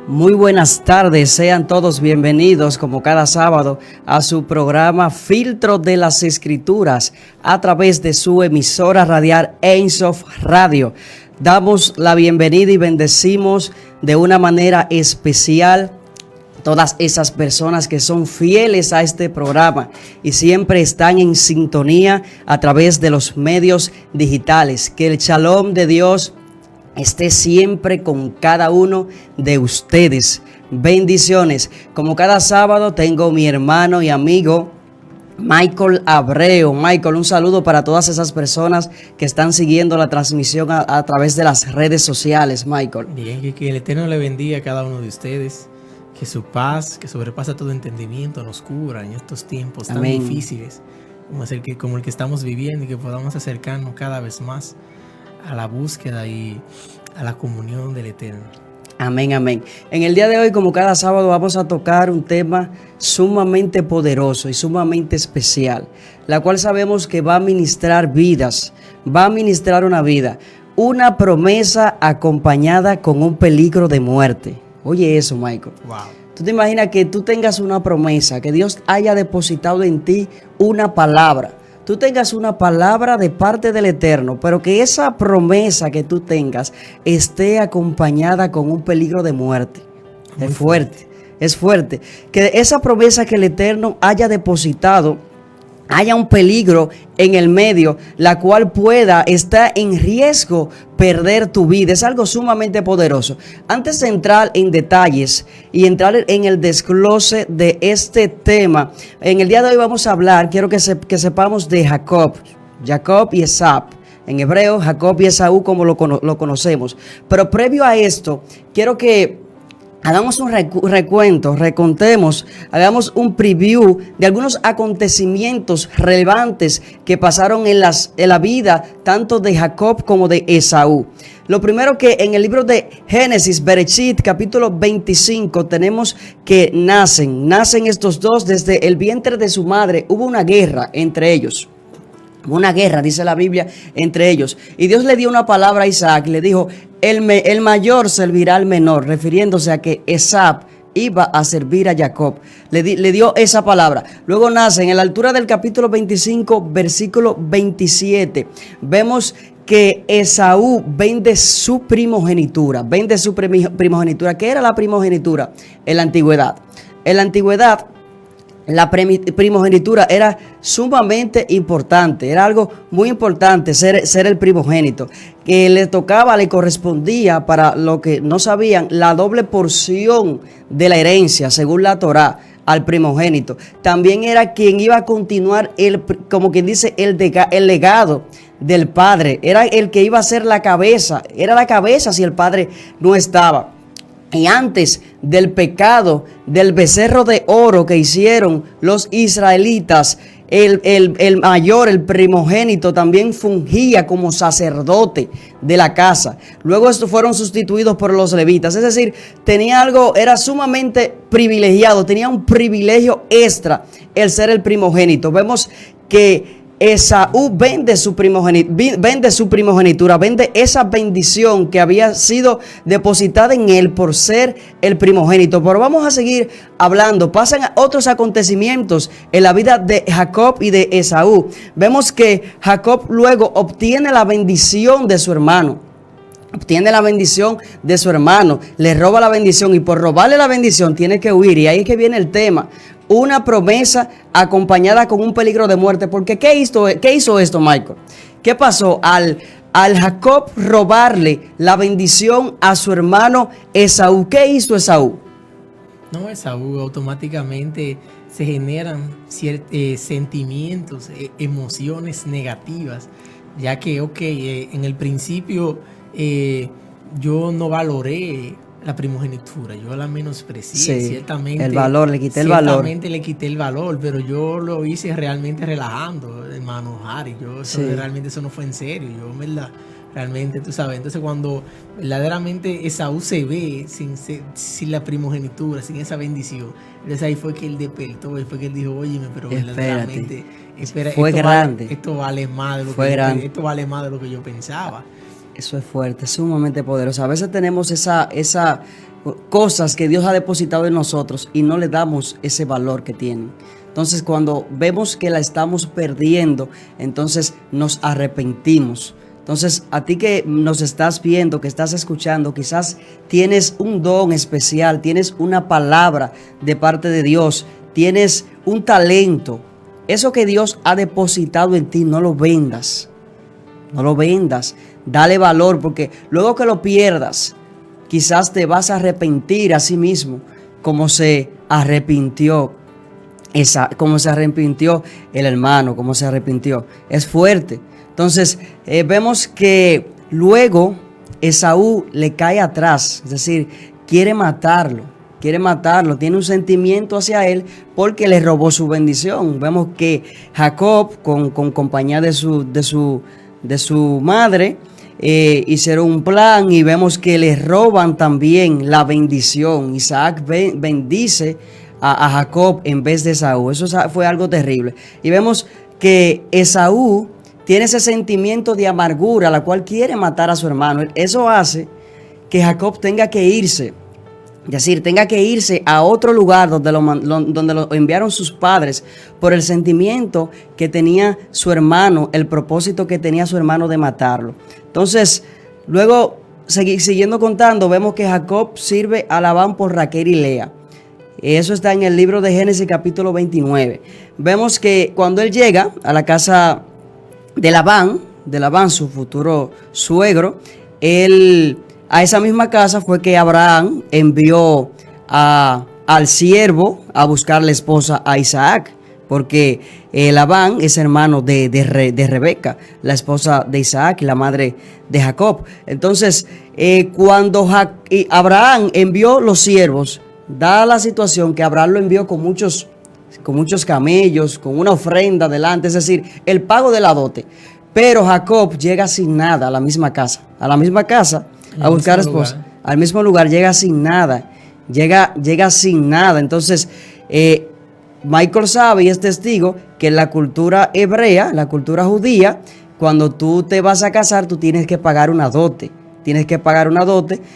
Muy buenas tardes, sean todos bienvenidos como cada sábado a su programa Filtro de las Escrituras a través de su emisora radial Ein Sof Radio. Damos la bienvenida y bendecimos de una manera especial todas esas personas que son fieles a este programa y siempre están en sintonía a través de los medios digitales. Que el shalom de Dios esté siempre con cada uno de ustedes. Bendiciones. Como cada sábado tengo mi hermano y amigo Michael Abreu. Michael, un saludo para todas esas personas que están siguiendo la transmisión a través de las redes sociales, Michael. Bien, que el Eterno le bendiga a cada uno de ustedes. Que su paz, que sobrepasa todo entendimiento, nos cubra en estos tiempos tan difíciles como el que estamos viviendo, y que podamos acercarnos cada vez más a la búsqueda y a la comunión del Eterno. Amén, amén. En el día de hoy, como cada sábado, vamos a tocar un tema sumamente poderoso y sumamente especial, la cual sabemos que va a ministrar vidas, va a ministrar una vida, una promesa acompañada con un peligro de muerte. Oye eso, Michael. Wow. ¿Tú te imaginas que tú tengas una promesa, que Dios haya depositado en ti una palabra? Tú tengas una palabra de parte del Eterno, pero que esa promesa que tú tengas esté acompañada con un peligro de muerte. Es fuerte, es fuerte. Que esa promesa que el Eterno haya depositado haya un peligro en el medio, la cual pueda estar en riesgo perder tu vida. Es algo sumamente poderoso. Antes de entrar en detalles y entrar en el desglose de este tema, en el día de hoy vamos a hablar, quiero que sepamos de Jacob y Esaú. En hebreo, Jacob y Esaú como lo conocemos. Pero previo a esto, quiero que hagamos un recuento, recontemos, hagamos un preview de algunos acontecimientos relevantes que pasaron en la vida tanto de Jacob como de Esaú. Lo primero, que en el libro de Génesis, Bereshit, capítulo 25, tenemos que nacen estos dos desde el vientre de su madre. Hubo una guerra entre ellos. Una guerra, dice la Biblia, entre ellos. Y Dios le dio una palabra a Isaac, le dijo: el mayor servirá al menor, refiriéndose a que Esaú iba a servir a Jacob. Le dio esa palabra. Luego nace en la altura del capítulo 25, versículo 27. Vemos que Esaú vende su primogenitura. ¿Qué era la primogenitura? En la antigüedad. La primogenitura era sumamente importante, era algo muy importante ser el primogénito, que le correspondía, para lo que no sabían, la doble porción de la herencia, según la Torá, al primogénito. También era quien iba a continuar, como quien dice, el legado del padre, era el que iba a ser la cabeza, era la cabeza si el padre no estaba. Y antes del pecado del becerro de oro que hicieron los israelitas, el mayor, el primogénito, también fungía como sacerdote de la casa. Luego estos fueron sustituidos por los levitas. Es decir, era sumamente privilegiado, tenía un privilegio extra el ser el primogénito. Vemos que Esaú vende su primogenitura, vende esa bendición que había sido depositada en él por ser el primogénito. Pero vamos a seguir hablando. Pasan otros acontecimientos en la vida de Jacob y de Esaú. Vemos que Jacob luego obtiene la bendición de su hermano. Le roba la bendición, y por robarle la bendición tiene que huir. Y ahí es que viene el tema. Una promesa acompañada con un peligro de muerte. Porque ¿qué hizo esto, Michael? ¿Qué pasó al Jacob robarle la bendición a su hermano Esaú? ¿Qué hizo Esaú? No, Esaú, automáticamente se generan sentimientos, emociones negativas, ya que, en el principio yo no valoré la primogenitura, yo la menosprecié, sí, ciertamente. Le quité el valor. Ciertamente le quité el valor, pero yo lo hice realmente relajando, hermano Harry. Realmente eso no fue en serio, realmente, tú sabes. Entonces, cuando verdaderamente Esaú se ve sin la primogenitura, sin esa bendición, entonces ahí fue que él despertó, fue que él dijo: óyeme, pero verdaderamente, esto vale más de lo que yo pensaba. Eso es fuerte, sumamente poderoso. A veces tenemos cosas que Dios ha depositado en nosotros y no le damos ese valor que tienen. Entonces, cuando vemos que la estamos perdiendo, entonces nos arrepentimos. Entonces, a ti que nos estás viendo, que estás escuchando, quizás tienes un don especial, tienes una palabra de parte de Dios, tienes un talento. Eso que Dios ha depositado en ti, no lo vendas. No lo vendas. Dale valor, porque luego que lo pierdas, quizás te vas a arrepentir a sí mismo, como se arrepintió el hermano, como se arrepintió. Es fuerte. Entonces, vemos que luego Esaú le cae atrás, es decir, quiere matarlo, tiene un sentimiento hacia él porque le robó su bendición. Vemos que Jacob, con compañía de su madre, hicieron un plan y vemos que le roban también la bendición. Isaac bendice a Jacob en vez de Esaú. Eso fue algo terrible. Y vemos que Esaú tiene ese sentimiento de amargura, la cual quiere matar a su hermano. Eso hace que Jacob tenga que irse. Es decir, tenga que irse a otro lugar donde lo enviaron sus padres por el sentimiento que tenía su hermano, el propósito que tenía su hermano de matarlo. Entonces, luego, siguiendo contando, vemos que Jacob sirve a Labán por Raquel y Lea. Eso está en el libro de Génesis capítulo 29. Vemos que cuando él llega a la casa de Labán, su futuro suegro, a esa misma casa fue que Abraham envió al siervo a buscar la esposa a Isaac, porque Labán es hermano de Rebeca, la esposa de Isaac y la madre de Jacob. Entonces, cuando Abraham envió los siervos, da la situación que Abraham lo envió con muchos camellos, con una ofrenda delante, es decir, el pago de la dote. Pero Jacob llega sin nada a la misma casa, a buscar esposa. Al mismo lugar llega sin nada, llega sin nada. Entonces, Michael sabe y es testigo que en la cultura hebrea, la cultura judía, cuando tú te vas a casar, tú tienes que pagar una dote.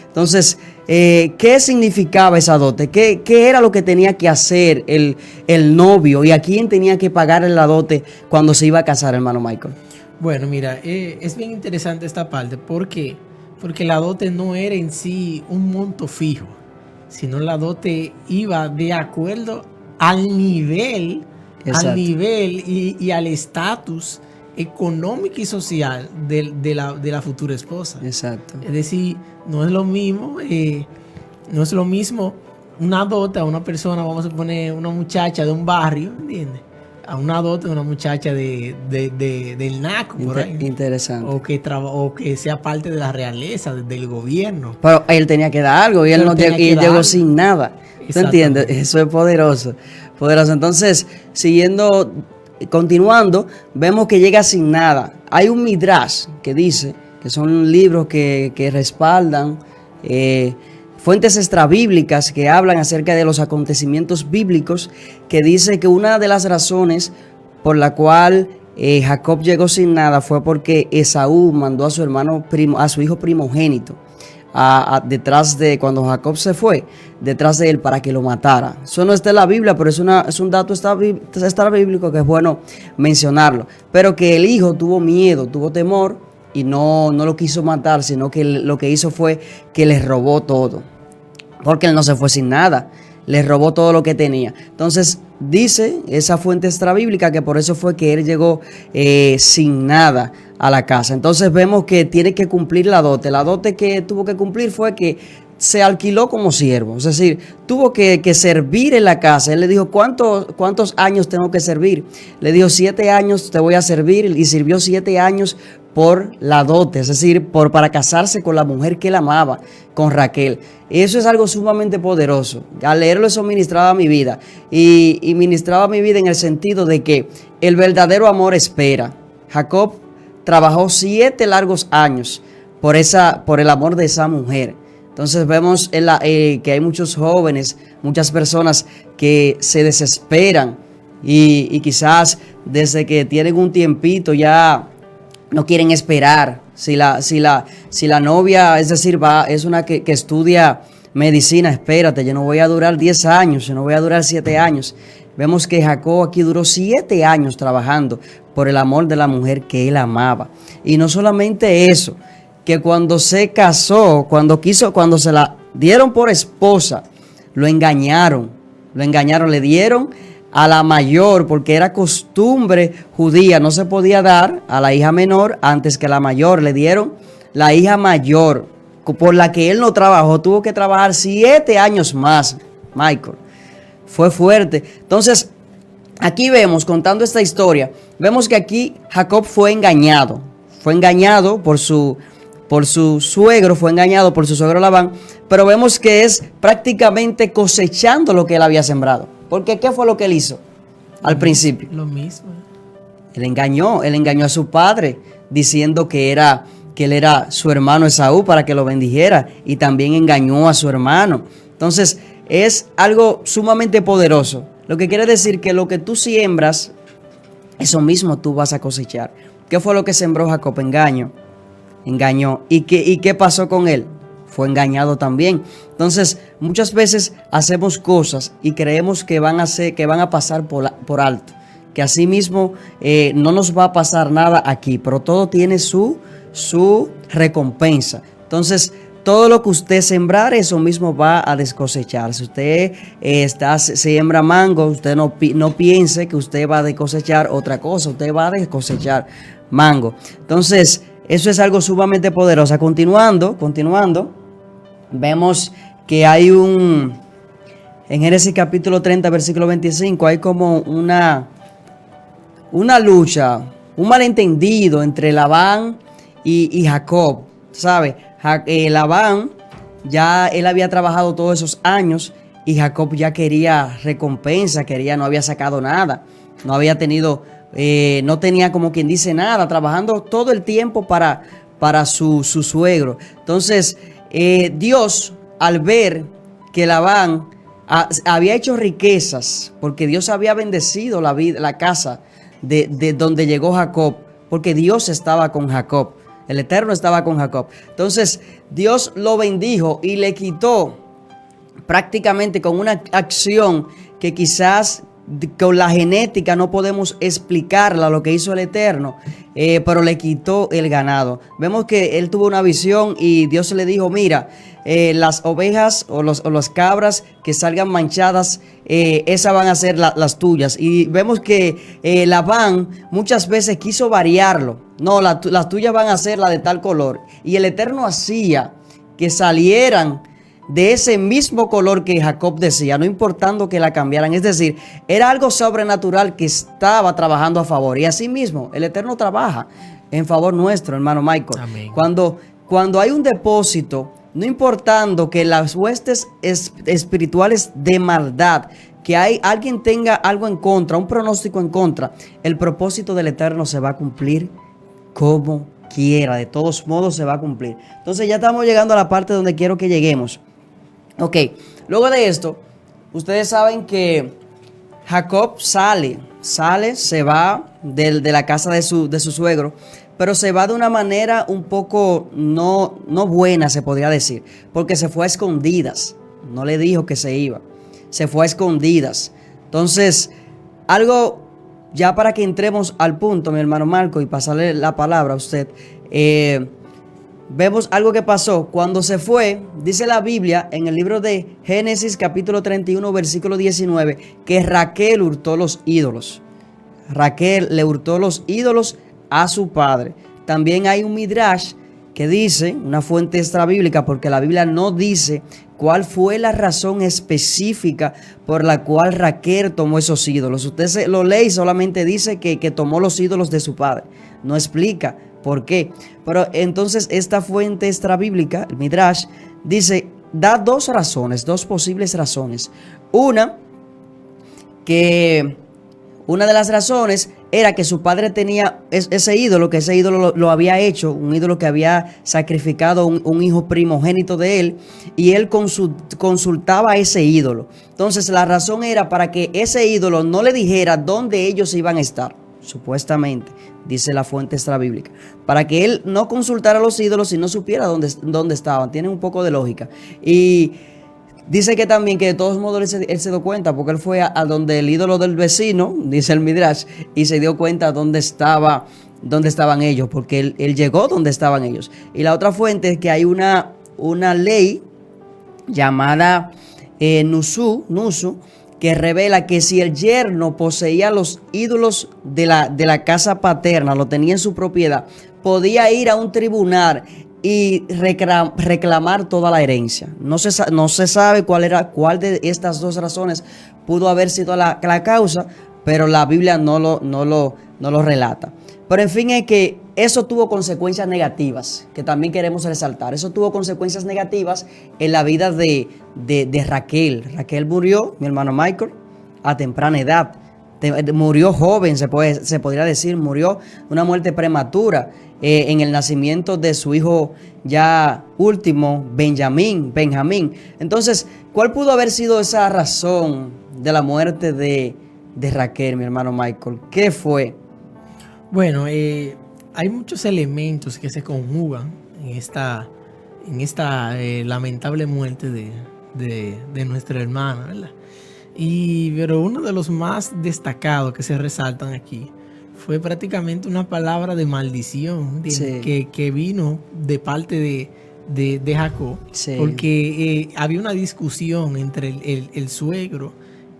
Entonces, ¿qué significaba esa dote? ¿Qué era lo que tenía que hacer el novio? ¿Y a quién tenía que pagar la dote cuando se iba a casar, hermano Michael? Bueno, mira, es bien interesante esta parte. ¿Por qué? Porque la dote no era en sí un monto fijo, sino la dote iba de acuerdo al nivel y al estatus económico y social de la futura esposa. Exacto. Es decir, no es lo mismo una dote a una persona, vamos a poner una muchacha de un barrio, ¿entiendes? A una dote de una muchacha del NACO, por ahí. Interesante. O que sea parte de la realeza, del gobierno. Pero él tenía que dar algo y él llegó sin nada. ¿Tú entiendes? Eso es poderoso. Entonces, continuando, vemos que llega sin nada. Hay un midrash que dice, que son libros que respaldan fuentes extrabíblicas que hablan acerca de los acontecimientos bíblicos, que dice que una de las razones por la cual Jacob llegó sin nada fue porque Esaú mandó a su hijo primogénito, detrás de cuando Jacob se fue, detrás de él para que lo matara. Eso no está en la Biblia, pero es un dato extrabíblico que es bueno mencionarlo. Pero que el hijo tuvo miedo, tuvo temor y no lo quiso matar, sino que lo que hizo fue que le robó todo. Porque él no se fue sin nada, le robó todo lo que tenía. Entonces dice esa fuente extrabíblica que por eso fue que él llegó sin nada a la casa. Entonces vemos que tiene que cumplir la dote. La dote que tuvo que cumplir fue que se alquiló como siervo, es decir, tuvo que servir en la casa. Él le dijo, ¿cuántos años tengo que servir? Le dijo, 7 años te voy a servir, y sirvió 7 años por la dote, es decir, para casarse con la mujer que él amaba, con Raquel. Eso es algo sumamente poderoso. Al leerlo, eso ministraba mi vida, y ministraba mi vida en el sentido de que el verdadero amor espera. Jacob trabajó 7 largos años por el amor de esa mujer. Entonces vemos que hay muchos jóvenes, muchas personas que se desesperan y quizás desde que tienen un tiempito ya no quieren esperar. Si la novia, es decir, es una que estudia medicina, espérate, yo no voy a durar 10 años, yo no voy a durar 7 años. Vemos que Jacob aquí duró 7 años trabajando por el amor de la mujer que él amaba. Y no solamente eso, que cuando se casó, cuando se la dieron por esposa, lo engañaron, le dieron a la mayor, porque era costumbre judía, no se podía dar a la hija menor antes que la mayor, le dieron la hija mayor, por la que él no trabajó, tuvo que trabajar 7 años más, Michael. Fue fuerte. Entonces, aquí vemos, contando esta historia, vemos que aquí Jacob fue engañado por su suegro, fue engañado por su suegro Labán, pero vemos que es prácticamente cosechando lo que él había sembrado. Porque ¿qué fue lo que él hizo al principio? Lo mismo. Él engañó a su padre diciendo que él era su hermano Esaú para que lo bendijera, y también engañó a su hermano. Entonces, es algo sumamente poderoso. Lo que quiere decir que lo que tú siembras, eso mismo tú vas a cosechar. ¿Qué fue lo que sembró Jacob? Engañó. ¿Y qué pasó con él? Fue engañado también. Entonces, muchas veces hacemos cosas y creemos que van a pasar por alto. Que así mismo no nos va a pasar nada aquí, pero todo tiene su recompensa. Entonces, todo lo que usted sembrar, eso mismo va a descosechar. Si usted siembra mango, usted no piense que usted va a cosechar otra cosa, usted va a descosechar mango. Entonces, eso es algo sumamente poderoso. Continuando, vemos que hay en Génesis capítulo 30, versículo 25, hay como una lucha, un malentendido entre Labán y Jacob, ¿sabe? Labán, ya él había trabajado todos esos años y Jacob ya quería recompensa, no había sacado nada, no había tenido, no tenía como quien dice nada, trabajando todo el tiempo para su suegro. Entonces, Dios, al ver que Labán había hecho riquezas, porque Dios había bendecido la casa de donde llegó Jacob, porque Dios estaba con Jacob. El Eterno estaba con Jacob. Entonces, Dios lo bendijo y le quitó prácticamente con una acción que quizás con la genética no podemos explicarla, lo que hizo el Eterno, pero le quitó el ganado. Vemos que él tuvo una visión y Dios le dijo, mira, las ovejas o las cabras que salgan manchadas, esas van a ser las tuyas. Y vemos que Labán muchas veces quiso variarlo. No, las tuyas van a ser la de tal color. Y el Eterno hacía que salieran de ese mismo color que Jacob decía, no importando que la cambiaran. Es decir, era algo sobrenatural que estaba trabajando a favor. Y así mismo, el Eterno trabaja en favor nuestro, hermano Michael. Amén. Cuando hay un depósito, no importando que las huestes espirituales de maldad, que alguien tenga algo en contra, un pronóstico en contra, el propósito del Eterno se va a cumplir como quiera. De todos modos se va a cumplir. Entonces ya estamos llegando a la parte donde quiero que lleguemos. Ok, luego de esto, ustedes saben que Jacob se va de la casa de su suegro, pero se va de una manera un poco no buena, se podría decir, porque se fue a escondidas. No le dijo que se iba, se fue a escondidas. Entonces, algo ya para que entremos al punto, mi hermano Marco, y pasarle la palabra a usted, vemos algo que pasó cuando se fue. Dice la Biblia en el libro de Génesis capítulo 31 versículo 19 que Raquel hurtó los ídolos. Raquel le hurtó los ídolos a su padre. También hay un midrash que dice, una fuente extrabíblica, porque la Biblia no dice cuál fue la razón específica por la cual Raquel tomó esos ídolos. Usted lo lee y solamente dice que tomó los ídolos de su padre. No explica por qué. Pero entonces esta fuente extrabíblica, el midrash, dice, da dos posibles razones. Una de las razones era que su padre tenía ese ídolo, que ese ídolo lo había hecho, un ídolo que había sacrificado un hijo primogénito de él, y él consultaba a ese ídolo. Entonces la razón era para que ese ídolo no le dijera dónde ellos iban a estar, supuestamente, dice la fuente extrabíblica, para que él no consultara a los ídolos y no supiera dónde estaban. Tiene un poco de lógica. Y Dice que también que de todos modos él se dio cuenta porque él fue a donde el ídolo del vecino, dice el Midrash, y se dio cuenta dónde estaban ellos, porque él llegó donde estaban ellos. Y la otra fuente es que hay una ley llamada Nusu, que revela que si el yerno poseía los ídolos de la casa paterna, lo tenía en su propiedad, podía ir a un tribunal y reclamar toda la herencia. No se sabe cuál de estas dos razones pudo haber sido la causa, pero la Biblia no lo relata. Pero en fin, es que eso tuvo consecuencias negativas, que también queremos resaltar. Eso tuvo consecuencias negativas en la vida de Raquel. Raquel murió, mi hermano Michael, a temprana edad. Murió joven, se podría decir, murió una muerte prematura en el nacimiento de su hijo ya último, Benjamín. Entonces, ¿cuál pudo haber sido esa razón de la muerte de Raquel, mi hermano Michael? ¿Qué fue? Bueno, hay muchos elementos que se conjugan en esta lamentable muerte de nuestra hermana, ¿verdad? Pero uno de los más destacados que se resaltan aquí fue prácticamente una palabra de maldición, sí, que vino de parte de Jacob, sí, porque había una discusión entre el suegro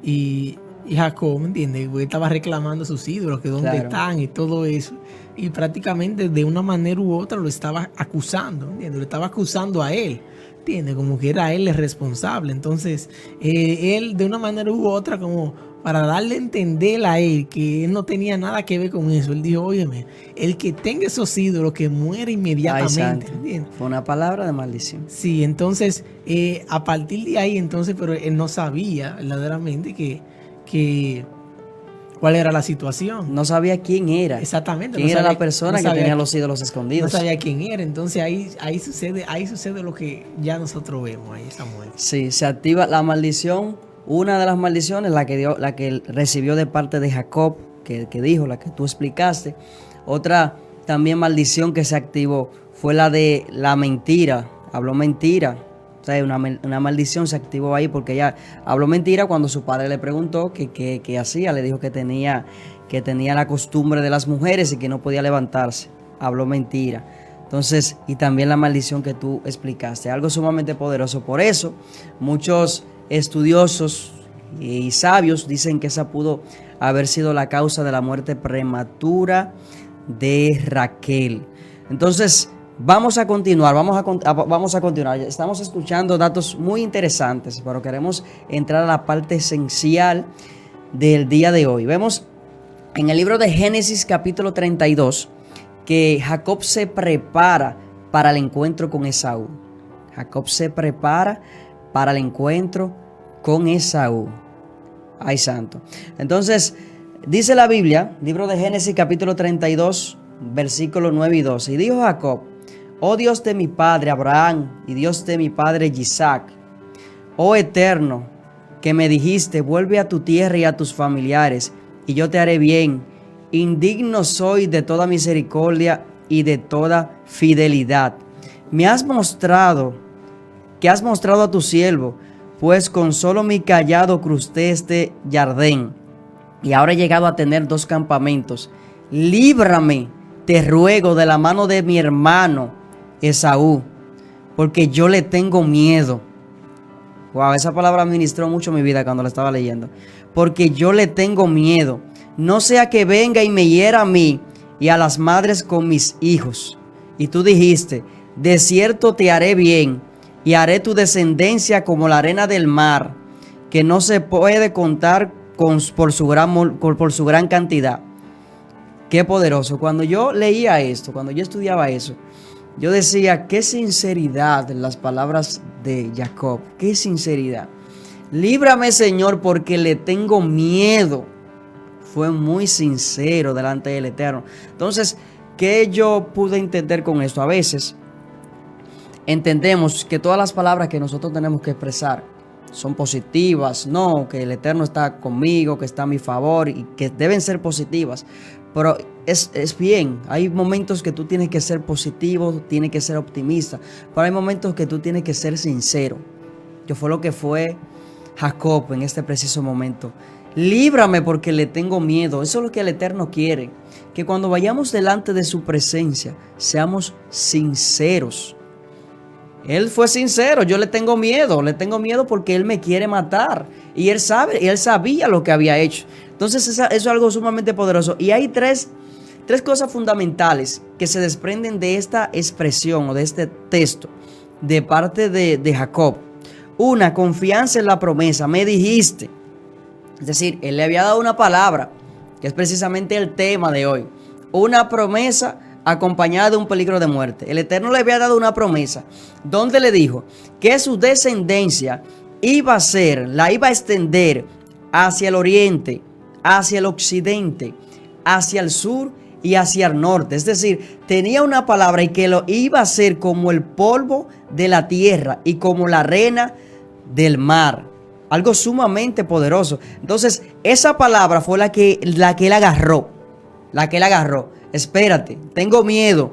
y Jacob, ¿me entiendes? Estaba reclamando sus ídolos, que dónde están y todo eso. Y prácticamente de una manera u otra lo estaba acusando, ¿entiendes? Lo estaba acusando a él, ¿entiendes? Como que era él el responsable. Entonces, él de una manera u otra, como para darle a entender a él que él no tenía nada que ver con eso, él dijo, óyeme, el que tenga esos ídolos que muere inmediatamente. Fue una palabra de maldición. Sí, entonces, a partir de ahí, entonces, pero él no sabía verdaderamente que cuál era la situación. No sabía quién era. Exactamente. ¿Quién era la persona que tenía los ídolos escondidos? No sabía quién era. Entonces ahí sucede lo que ya nosotros vemos, ahí esa muerte. Sí, se activa la maldición. Una de las maldiciones, la que recibió de parte de Jacob, que dijo, la que tú explicaste. Otra también maldición que se activó fue la de la mentira. Habló mentira. O sea, una maldición se activó ahí porque ella habló mentira cuando su padre le preguntó qué hacía. Le dijo que tenía la costumbre de las mujeres y que no podía levantarse. Habló mentira. Entonces, y también la maldición que tú explicaste. Algo sumamente poderoso. Por eso, muchos estudiosos y sabios dicen que esa pudo haber sido la causa de la muerte prematura de Raquel. Entonces, vamos a continuar. Estamos escuchando datos muy interesantes, pero queremos entrar a la parte esencial del día de hoy. Vemos en el libro de Génesis capítulo 32 que Jacob se prepara para el encuentro con Esaú. Jacob se prepara para el encuentro con Esaú. Ay, santo. Entonces, dice la Biblia, libro de Génesis capítulo 32, versículos 9 y 12. Y dijo Jacob: oh Dios de mi padre Abraham y Dios de mi padre Isaac, oh Eterno, que me dijiste, vuelve a tu tierra y a tus familiares, y yo te haré bien. Indigno soy de toda misericordia y de toda fidelidad. Que has mostrado a tu siervo, pues con solo mi cayado crucé este Jardín, y ahora he llegado a tener 2 campamentos. Líbrame, te ruego, de la mano de mi hermano Esaú, porque yo le tengo miedo. Wow, esa palabra ministró mucho mi vida cuando la estaba leyendo. Porque yo le tengo miedo, no sea que venga y me hiera a mí y a las madres con mis hijos. Y tú dijiste: de cierto te haré bien, y haré tu descendencia como la arena del mar, que no se puede contar por su gran cantidad. Qué poderoso. Cuando yo leía esto, cuando yo estudiaba eso, yo decía, qué sinceridad en las palabras de Jacob, qué sinceridad. Líbrame, Señor, porque le tengo miedo. Fue muy sincero delante del Eterno. Entonces, ¿qué yo pude entender con esto? A veces entendemos que todas las palabras que nosotros tenemos que expresar son positivas, no, que el Eterno está conmigo, que está a mi favor y que deben ser positivas. Pero es bien, hay momentos que tú tienes que ser positivo, tienes que ser optimista, pero hay momentos que tú tienes que ser sincero. que fue lo que fue Jacob en este preciso momento. Líbrame porque le tengo miedo. Eso es lo que el Eterno quiere. Que cuando vayamos delante de su presencia, seamos sinceros. Él fue sincero, yo le tengo miedo porque él me quiere matar. Y él sabía lo que había hecho. Entonces eso es algo sumamente poderoso. Y hay tres cosas fundamentales que se desprenden de esta expresión o de este texto de parte de Jacob. Una, confianza en la promesa. Me dijiste. Es decir, él le había dado una palabra, que es precisamente el tema de hoy. Una promesa acompañada de un peligro de muerte. El Eterno le había dado una promesa donde le dijo que su descendencia la iba a extender hacia el oriente, hacia el occidente, hacia el sur y hacia el norte. Es decir, tenía una palabra y que lo iba a hacer como el polvo de la tierra y como la arena del mar. Algo sumamente poderoso. Entonces, esa palabra fue la que él agarró. Espérate, tengo miedo,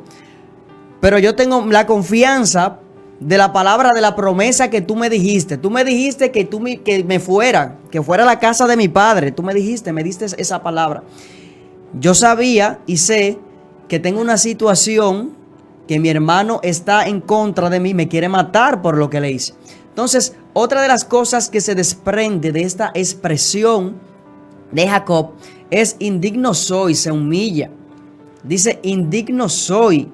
pero yo tengo la confianza de la palabra, de la promesa que tú me dijiste. Tú me dijiste que fuera a la casa de mi padre. Tú me diste esa palabra. Yo sabía y sé que tengo una situación que mi hermano está en contra de mí, me quiere matar por lo que le hice. Entonces, otra de las cosas que se desprende de esta expresión de Jacob es indigno soy, se humilla. Dice, indigno soy.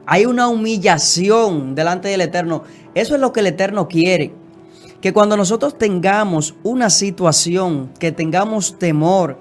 Hay una humillación delante del Eterno. Eso es lo que el Eterno quiere. Que cuando nosotros tengamos una situación, que tengamos temor,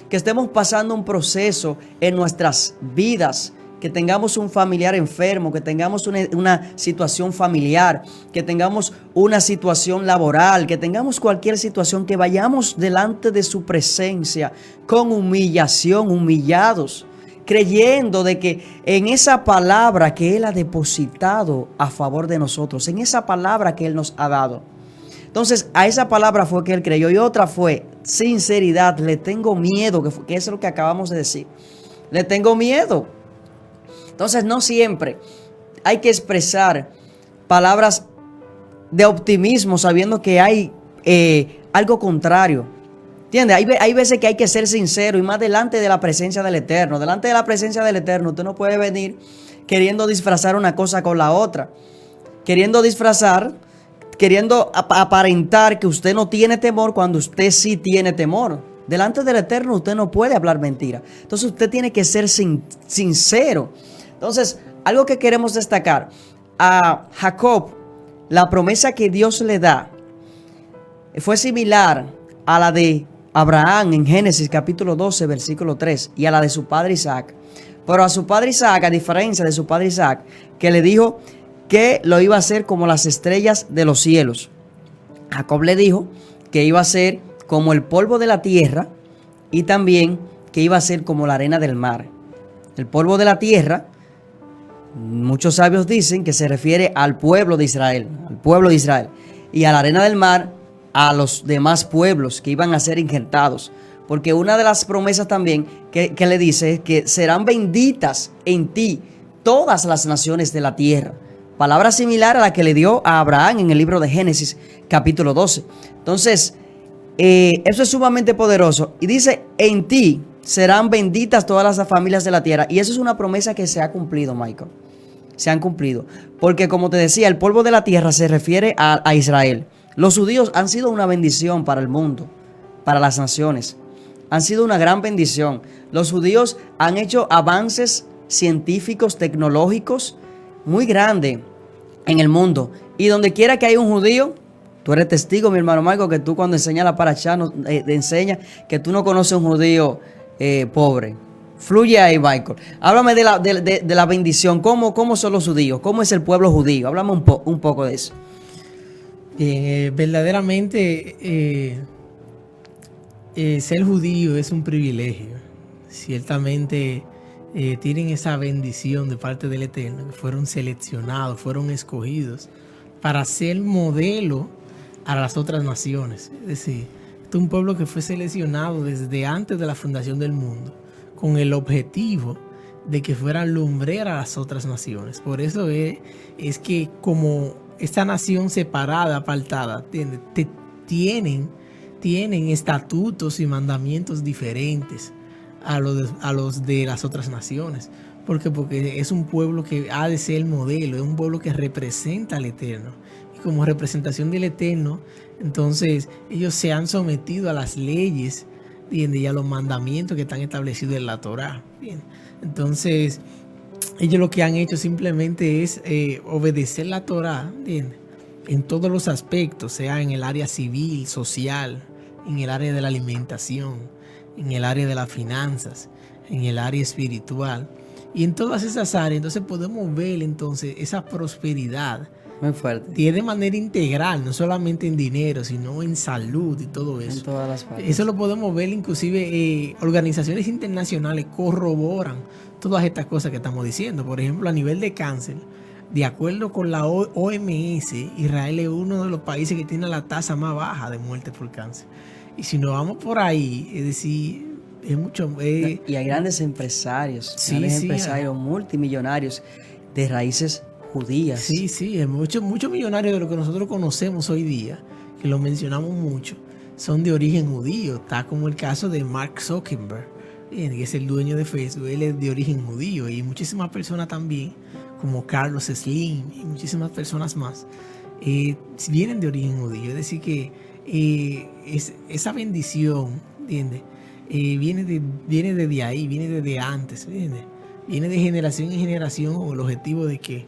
que estemos pasando un proceso en nuestras vidas, que tengamos un familiar enfermo, que tengamos una situación familiar, que tengamos una situación laboral, que tengamos cualquier situación, que vayamos delante de su presencia con humillación, humillados, creyendo de que en esa palabra que Él ha depositado a favor de nosotros, en esa palabra que Él nos ha dado. Entonces, a esa palabra fue que él creyó. Y otra fue sinceridad. Le tengo miedo, que es lo que acabamos de decir. Le tengo miedo. Entonces, no siempre hay que expresar palabras de optimismo sabiendo que hay algo contrario. ¿Entiendes? Hay veces que hay que ser sincero y más delante de la presencia del Eterno. Delante de la presencia del Eterno, usted no puede venir queriendo disfrazar una cosa con la otra. Queriendo aparentar que usted no tiene temor cuando usted sí tiene temor. Delante del Eterno usted no puede hablar mentira. Entonces usted tiene que ser sincero. Entonces, algo que queremos destacar. A Jacob, la promesa que Dios le da fue similar a la de Abraham en Génesis capítulo 12, versículo 3, y a la de su padre Isaac. Pero a su padre Isaac, a diferencia de su padre Isaac, que le dijo que lo iba a hacer como las estrellas de los cielos. Jacob le dijo que iba a ser como el polvo de la tierra y también que iba a ser como la arena del mar. El polvo de la tierra, muchos sabios dicen que se refiere al pueblo de Israel, y a la arena del mar, a los demás pueblos que iban a ser injertados. Porque una de las promesas también que le dice es que serán benditas en ti todas las naciones de la tierra. Palabra similar a la que le dio a Abraham en el libro de Génesis, capítulo 12. Entonces, eso es sumamente poderoso. Y dice, en ti serán benditas todas las familias de la tierra. Y eso es una promesa que se ha cumplido, Michael. Se han cumplido. Porque como te decía, el polvo de la tierra se refiere a Israel. Los judíos han sido una bendición para el mundo, para las naciones. Han sido una gran bendición. Los judíos han hecho avances científicos, tecnológicos, muy grandes en el mundo. Y donde quiera que haya un judío, tú eres testigo, mi hermano Michael, que tú cuando enseñas la parashá, enseñas que tú no conoces un judío pobre. Fluye ahí, Michael. Háblame de la bendición. ¿Cómo son los judíos? ¿Cómo es el pueblo judío? Háblame un poco de eso. Verdaderamente ser judío es un privilegio. Ciertamente tienen esa bendición de parte del Eterno, que fueron seleccionados, fueron escogidos para ser modelo a las otras naciones. Es decir, este es un pueblo que fue seleccionado desde antes de la fundación del mundo con el objetivo de que fueran lumbreras a las otras naciones. Por eso es que como esta nación separada, apartada, ¿entiendes? Tienen estatutos y mandamientos diferentes a los de las otras naciones. ¿Por qué? Porque es un pueblo que ha de ser el modelo, es un pueblo que representa al Eterno. Y como representación del Eterno, entonces ellos se han sometido a las leyes, ¿entiendes? Y a los mandamientos que están establecidos en la Torá. Bien. Entonces, ellos lo que han hecho simplemente es obedecer la Torá, ¿entiendes? En todos los aspectos, sea en el área civil, social, en el área de la alimentación, en el área de las finanzas, en el área espiritual. Y en todas esas áreas, entonces podemos ver entonces esa prosperidad. Muy fuerte. Y es de manera integral, no solamente en dinero, sino en salud y todo eso. En todas las partes. Eso lo podemos ver, inclusive organizaciones internacionales corroboran todas estas cosas que estamos diciendo. Por ejemplo, a nivel de cáncer, de acuerdo con la OMS, Israel es uno de los países que tiene la tasa más baja de muerte por cáncer. Y si nos vamos por ahí, es decir, es mucho... y hay grandes empresarios, empresarios multimillonarios de raíces judías. Sí, hay muchos millonarios de lo que nosotros conocemos hoy día, que lo mencionamos mucho, son de origen judío. Está como el caso de Mark Zuckerberg, que es el dueño de Facebook. Él es de origen judío, y muchísimas personas también, como Carlos Slim y muchísimas personas más, vienen de origen judío. Es decir que esa bendición, ¿entiendes? Viene desde ahí, viene desde antes, ¿entiendes? Viene de generación en generación con el objetivo de ¿qué?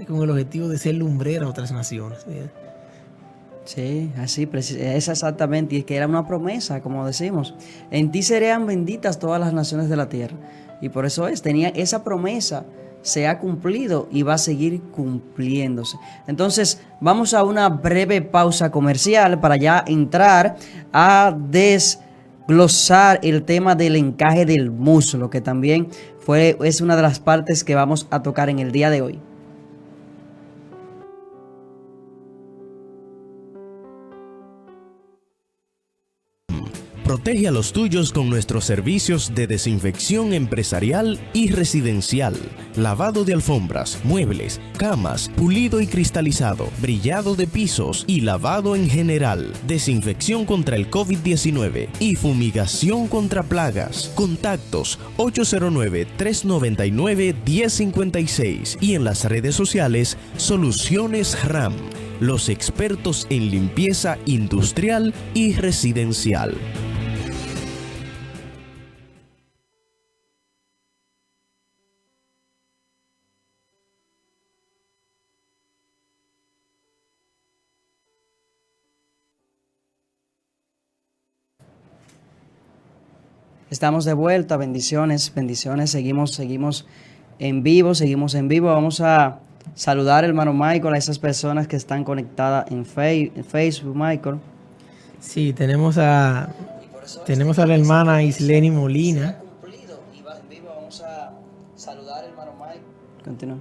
Con el objetivo de ser lumbrera a otras naciones, ¿entiendes? Sí, así, es exactamente, y es que era una promesa, como decimos, en ti serían benditas todas las naciones de la tierra, y por eso tenía esa promesa, se ha cumplido y va a seguir cumpliéndose. Entonces, vamos a una breve pausa comercial para ya entrar a desglosar el tema del encaje del muslo, que también es una de las partes que vamos a tocar en el día de hoy. Protege a los tuyos con nuestros servicios de desinfección empresarial y residencial, lavado de alfombras, muebles, camas, pulido y cristalizado, brillado de pisos y lavado en general, desinfección contra el COVID-19 y fumigación contra plagas. Contactos 809-399-1056 y en las redes sociales Soluciones RAM, los expertos en limpieza industrial y residencial. Estamos de vuelta, bendiciones, seguimos en vivo, Vamos a saludar, hermano Michael, a esas personas que están conectadas en Facebook, Michael. Sí, tenemos a la hermana Isleni Molina. Vamos a saludar, hermano Michael. Continúa.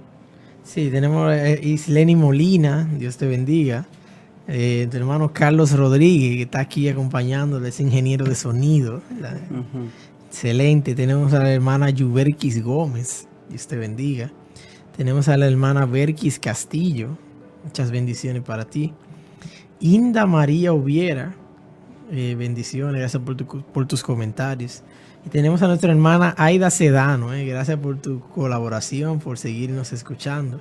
Sí, tenemos a Isleni Molina, Dios te bendiga. Tu hermano Carlos Rodríguez, que está aquí acompañándole, es ingeniero de sonido. Excelente. Tenemos a la hermana Yuberquis Gómez, Dios te bendiga. Tenemos a la hermana Berquis Castillo, muchas bendiciones para ti. Inda María Ubiera, bendiciones, gracias por tus comentarios. Y tenemos a nuestra hermana Aida Sedano, gracias por tu colaboración, por seguirnos escuchando.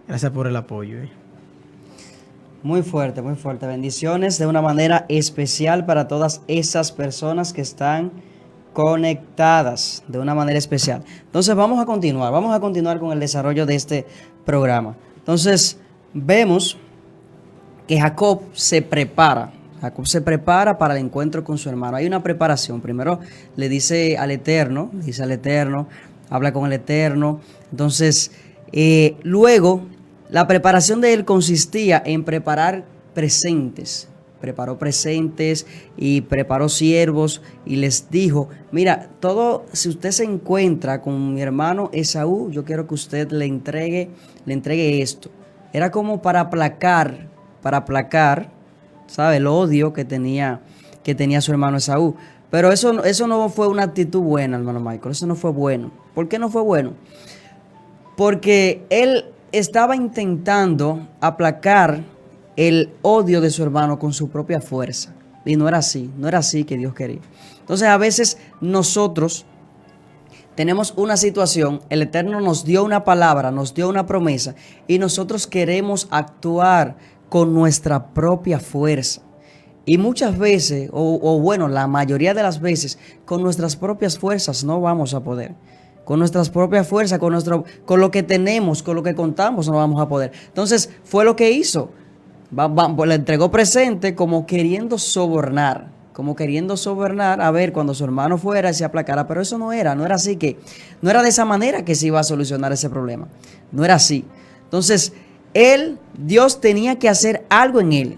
Gracias por el apoyo. Muy fuerte. Bendiciones de una manera especial para todas esas personas que están conectadas de una manera especial. Entonces vamos a continuar con el desarrollo de este programa. Entonces vemos que Jacob se prepara para el encuentro con su hermano. Hay una preparación. Primero le dice al Eterno, habla con el Eterno. Entonces luego la preparación de él consistía en preparar presentes. Preparó presentes y preparó siervos y les dijo: mira, si usted se encuentra con mi hermano Esaú, yo quiero que usted le entregue esto. Era como para aplacar, ¿sabe? El odio que tenía su hermano Esaú. Pero eso no fue una actitud buena, hermano Michael. Eso no fue bueno. ¿Por qué no fue bueno? Porque él estaba intentando aplacar el odio de su hermano con su propia fuerza. Y no era así que Dios quería. Entonces a veces nosotros tenemos una situación, el Eterno nos dio una palabra, nos dio una promesa y nosotros queremos actuar con nuestra propia fuerza. Y muchas veces, o bueno, la mayoría de las veces, con nuestras propias fuerzas no vamos a poder. Con nuestras propias fuerzas, con lo que tenemos, con lo que contamos, no vamos a poder. Entonces, fue lo que hizo. Le entregó presente como queriendo sobornar. A ver cuando su hermano fuera y se aplacara. Pero eso no era así no era de esa manera que se iba a solucionar ese problema. No era así. Entonces, Dios tenía que hacer algo en él.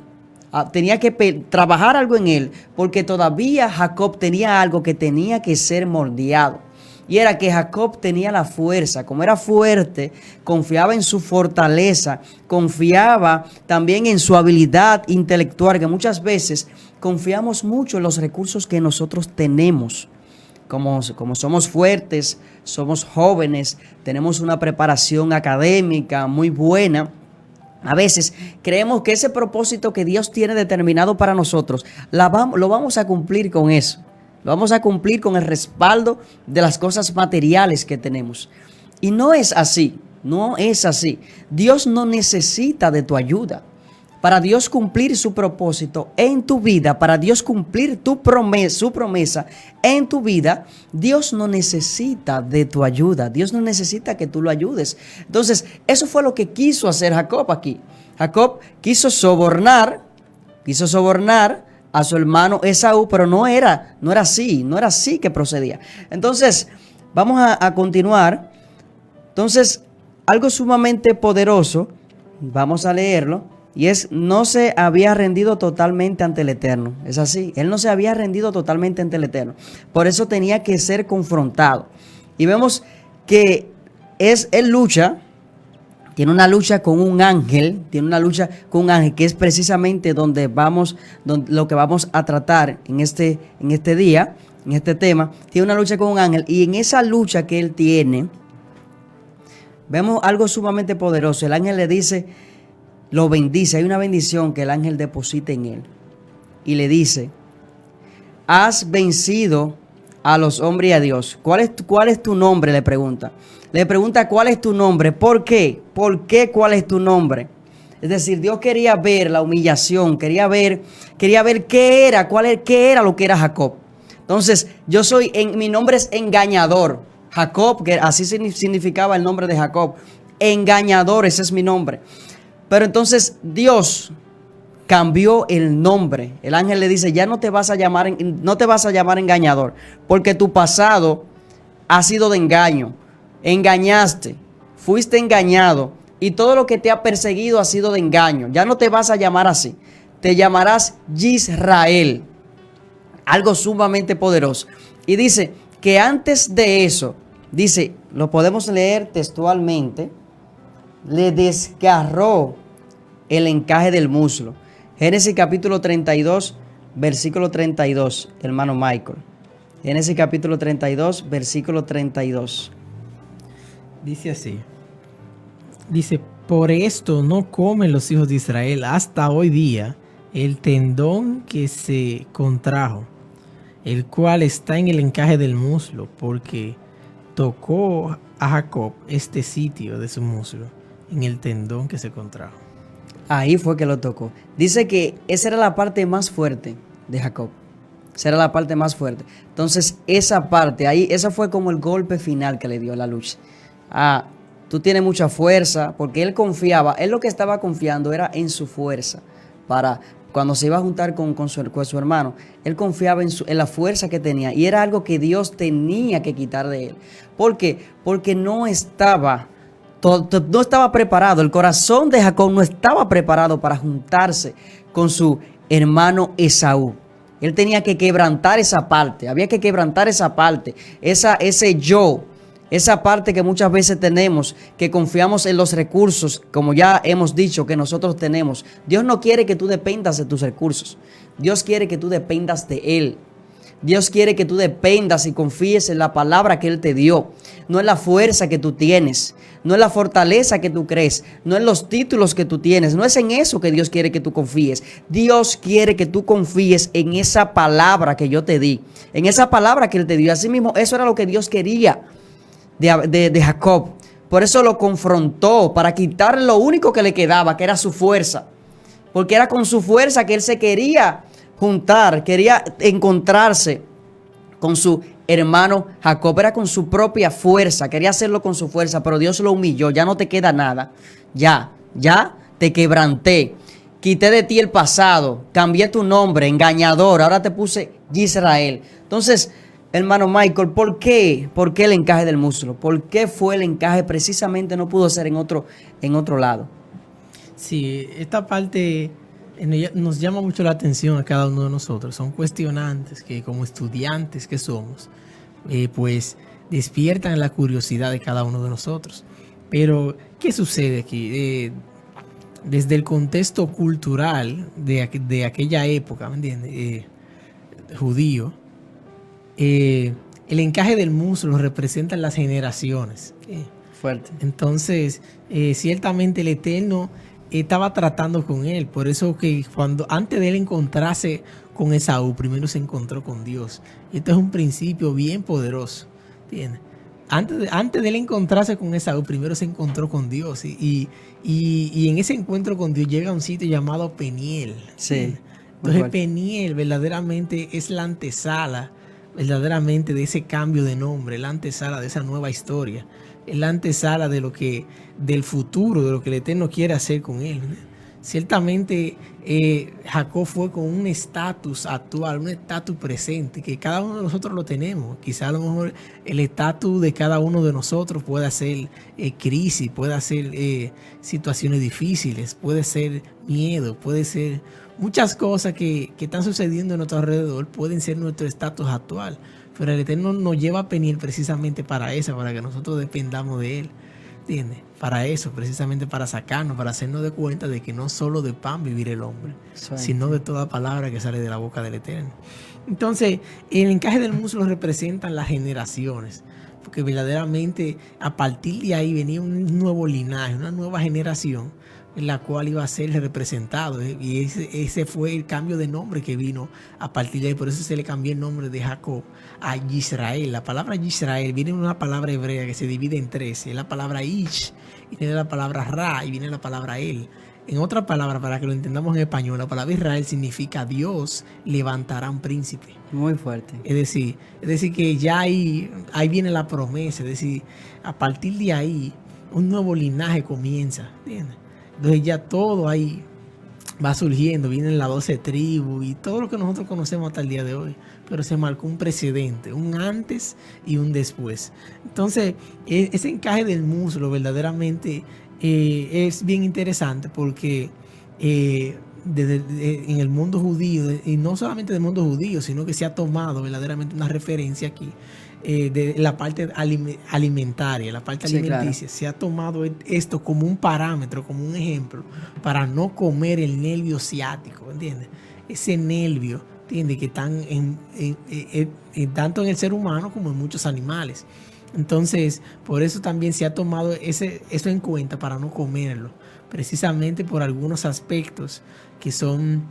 Tenía que trabajar algo en él, porque todavía Jacob tenía algo que tenía que ser moldeado. Y era que Jacob tenía la fuerza, como era fuerte, confiaba en su fortaleza, confiaba también en su habilidad intelectual, que muchas veces confiamos mucho en los recursos que nosotros tenemos. Como somos fuertes, somos jóvenes, tenemos una preparación académica muy buena. A veces creemos que ese propósito que Dios tiene determinado para nosotros, lo vamos a cumplir con eso. Lo vamos a cumplir con el respaldo de las cosas materiales que tenemos. Y no es así, no es así. Dios no necesita de tu ayuda. Para Dios cumplir su propósito en tu vida, para Dios cumplir su promesa en tu vida, Dios no necesita de tu ayuda. Dios no necesita que tú lo ayudes. Entonces, eso fue lo que quiso hacer Jacob aquí. Jacob quiso sobornar a su hermano Esaú, pero no era así que procedía. Entonces, vamos a continuar. Entonces, algo sumamente poderoso, vamos a leerlo. Y no se había rendido totalmente ante el Eterno. Es así. Él no se había rendido totalmente ante el Eterno. Por eso tenía que ser confrontado. Y vemos que él lucha. Tiene una lucha con un ángel. Que es precisamente lo que vamos a tratar en este día, en este tema. Tiene una lucha con un ángel. Y en esa lucha que él tiene, vemos algo sumamente poderoso. El ángel le dice, lo bendice, hay una bendición que el ángel deposita en él. Y le dice, has vencido a los hombres y a Dios. ¿Cuál es tu nombre? Le pregunta. Le pregunta cuál es tu nombre. ¿Por qué? ¿Por qué cuál es tu nombre? Es decir, Dios quería ver la humillación, quería ver qué era lo que era Jacob. Entonces, mi nombre es engañador. Jacob, que así significaba el nombre de Jacob. Engañador, ese es mi nombre. Pero entonces Dios cambió el nombre. El ángel le dice, ya no te vas a llamar engañador, porque tu pasado ha sido de engaño. Engañaste, fuiste engañado y todo lo que te ha perseguido ha sido de engaño. Ya no te vas a llamar así. Te llamarás Yisrael. Algo sumamente poderoso. Y dice que antes de eso, dice, lo podemos leer textualmente, le desgarró el encaje del muslo. Génesis capítulo 32, versículo 32, hermano Michael. Génesis capítulo 32, versículo 32. Dice así. Dice, por esto no comen los hijos de Israel hasta hoy día el tendón que se contrajo, el cual está en el encaje del muslo, porque tocó a Jacob este sitio de su muslo, en el tendón que se contrajo. Ahí fue que lo tocó. Dice que esa era la parte más fuerte de Jacob. Esa era la parte más fuerte. Entonces, esa parte, esa fue como el golpe final que le dio la lucha. Tú tienes mucha fuerza, porque él lo que estaba confiando era en su fuerza. Para cuando se iba a juntar con su hermano, él confiaba en la fuerza que tenía. Y era algo que Dios tenía que quitar de él. ¿Por qué? Porque no estaba preparado. El corazón de Jacob no estaba preparado para juntarse con su hermano Esaú. Él tenía que quebrantar esa parte. Había que quebrantar esa parte. Esa parte que muchas veces tenemos, que confiamos en los recursos, como ya hemos dicho, que nosotros tenemos. Dios no quiere que tú dependas de tus recursos. Dios quiere que tú dependas de Él. Dios quiere que tú dependas y confíes en la palabra que Él te dio. No en la fuerza que tú tienes, no en la fortaleza que tú crees, no en los títulos que tú tienes. No es en eso que Dios quiere que tú confíes. Dios quiere que tú confíes en esa palabra que yo te di, en esa palabra que Él te dio. Así mismo, eso era lo que Dios quería de Jacob. Por eso lo confrontó, para quitarle lo único que le quedaba, que era su fuerza. Porque era con su fuerza que él se quería juntar, quería encontrarse con su hermano Jacob. Era con su propia fuerza, quería hacerlo con su fuerza, pero Dios lo humilló. Ya no te queda nada. Ya te quebranté. Quité de ti el pasado, cambié tu nombre, engañador. Ahora te puse Israel. Entonces, hermano Michael, ¿por qué? ¿Por qué el encaje del muslo? ¿Por qué fue el encaje? Precisamente no pudo ser en otro lado. Sí, esta parte nos llama mucho la atención a cada uno de nosotros. Son cuestionantes que como estudiantes que somos, pues despiertan la curiosidad de cada uno de nosotros. Pero, ¿qué sucede aquí? Desde el contexto cultural de aquella época, ¿me entiendes? Judío, el encaje del muslo representa las generaciones. Fuerte. Entonces, ciertamente el Eterno estaba tratando con él. Por eso que antes de él encontrarse con Esaú, primero se encontró con Dios. Y esto es un principio bien poderoso. ¿Entiendes? Antes de él encontrarse con Esaú, primero se encontró con Dios. Y en ese encuentro con Dios llega a un sitio llamado Peniel. Sí. Entonces Peniel verdaderamente es la antesala verdaderamente de ese cambio de nombre, la antesala de esa nueva historia, es la antesala del futuro, de lo que el Eterno quiere hacer con él. Ciertamente Jacob fue con un estatus actual, un estatus presente, que cada uno de nosotros lo tenemos. Quizá a lo mejor el estatus de cada uno de nosotros pueda ser crisis, puede ser situaciones difíciles, puede ser miedo, puede ser muchas cosas que están sucediendo a nuestro alrededor, pueden ser nuestro estatus actual. Pero el Eterno nos lleva a Peniel precisamente para eso, para que nosotros dependamos de Él. ¿Entiendes? Para eso, precisamente para sacarnos, para hacernos de cuenta de que no solo de pan vivirá el hombre, sino de toda palabra que sale de la boca del Eterno. Entonces, el encaje del muslo representan las generaciones, porque verdaderamente a partir de ahí venía un nuevo linaje, una nueva generación en la cual iba a ser representado, y ese fue el cambio de nombre que vino a partir de ahí. Por eso se le cambió el nombre de Jacob a Israel. La palabra Israel viene de una palabra hebrea que se divide en tres. Es la palabra Ish, y viene la palabra Ra, y viene la palabra El. En otra palabra, para que lo entendamos en español, la palabra Israel significa Dios levantará un príncipe. Muy fuerte. Es decir que ya ahí viene la promesa. Es decir, a partir de ahí un nuevo linaje comienza, ¿entiendes? Entonces ya todo ahí va surgiendo, vienen las 12 tribus y todo lo que nosotros conocemos hasta el día de hoy. Pero se marcó un precedente, un antes y un después. Entonces, ese encaje del muslo verdaderamente es bien interesante porque en el mundo judío, y no solamente del mundo judío, sino que se ha tomado verdaderamente una referencia aquí de la parte alimentaria, la parte alimenticia. Claro. Se ha tomado esto como un parámetro, como un ejemplo para no comer el nervio ciático, ¿entiendes? Ese nervio, ¿entiendes? Que están tanto en el ser humano como en muchos animales. Entonces, por eso también se ha tomado eso en cuenta para no comerlo, precisamente por algunos aspectos que son